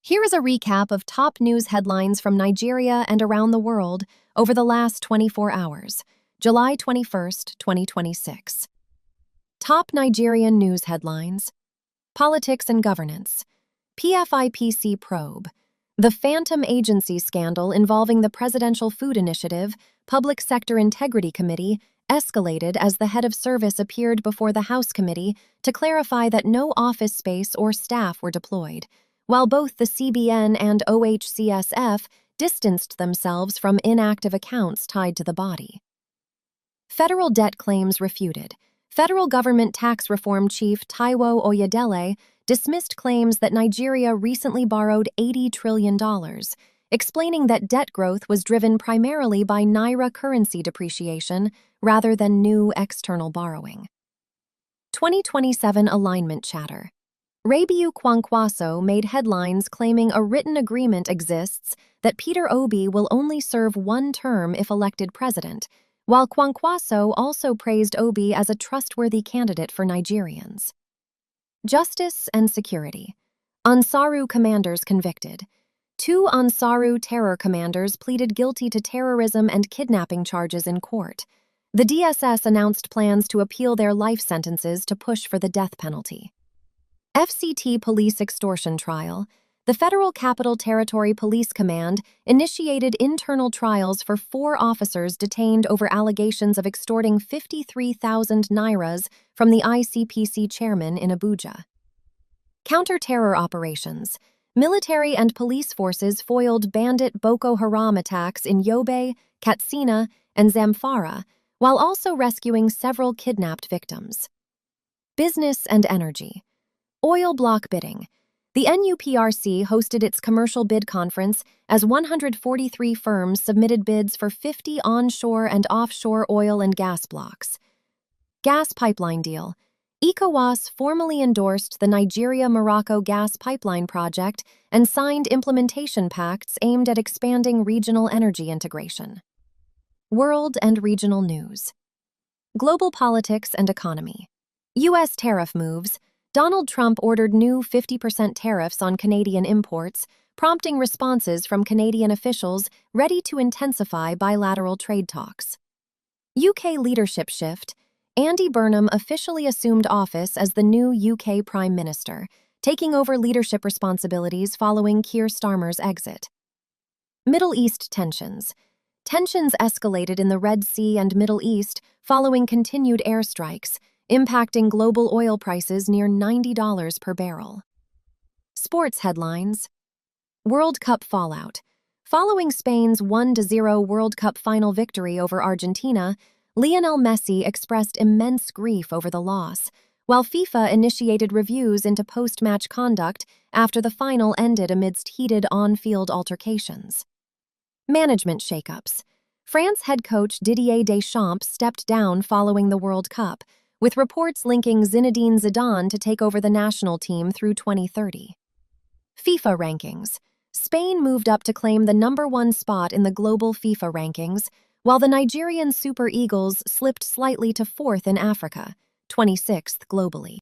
Here is a recap of top news headlines from Nigeria and around the world over the last 24 hours, July 21st, 2026. Top Nigerian news headlines: Politics and Governance. PFIPC probe. The Phantom Agency scandal involving the Presidential Food Initiative Public Sector Integrity Committee escalated as the head of service appeared before the House Committee to clarify that no office space or staff were deployed, while both the CBN and OHCSF distanced themselves from inactive accounts tied to the body. Federal debt claims refuted. Federal government tax reform chief Taiwo Oyedele dismissed claims that Nigeria recently borrowed $80 trillion, explaining that debt growth was driven primarily by Naira currency depreciation rather than new external borrowing. 2027 alignment chatter. Rabiu Kwankwaso made headlines claiming a written agreement exists that Peter Obi will only serve one term if elected president, while Kwankwaso also praised Obi as a trustworthy candidate for Nigerians. Justice and security. Ansaru commanders convicted. 2 Ansaru terror commanders pleaded guilty to terrorism and kidnapping charges in court. The DSS announced plans to appeal their life sentences to push for the death penalty. FCT police extortion trial. The Federal Capital Territory Police Command initiated internal trials for 4 officers detained over allegations of extorting 53,000 nairas from the ICPC chairman in Abuja. Counter-terror operations. Military and police forces foiled bandit Boko Haram attacks in Yobe, Katsina, and Zamfara, while also rescuing several kidnapped victims. Business and energy. Oil block bidding. The NUPRC hosted its commercial bid conference as 143 firms submitted bids for 50 onshore and offshore oil and gas blocks. Gas pipeline deal. ECOWAS formally endorsed the Nigeria-Morocco gas pipeline project and signed implementation pacts aimed at expanding regional energy integration. World and regional news. Global politics and economy. U.S. tariff moves. Donald Trump ordered new 50% tariffs on Canadian imports, prompting responses from Canadian officials ready to intensify bilateral trade talks. UK leadership shift. Andy Burnham officially assumed office as the new UK Prime Minister, taking over leadership responsibilities following Keir Starmer's exit. Middle East tensions. Tensions escalated in the Red Sea and Middle East following continued airstrikes, impacting global oil prices near $90 per barrel. Sports headlines. World Cup fallout. Following Spain's 1-0 World Cup final victory over Argentina, Lionel Messi expressed immense grief over the loss, while FIFA initiated reviews into post-match conduct after the final ended amidst heated on-field altercations. Management shakeups. France head coach Didier Deschamps stepped down following the World Cup, with reports linking Zinedine Zidane to take over the national team through 2030. FIFA rankings. Spain moved up to claim the #1 spot in the global FIFA rankings, while the Nigerian Super Eagles slipped slightly to 4th in Africa, 26th globally.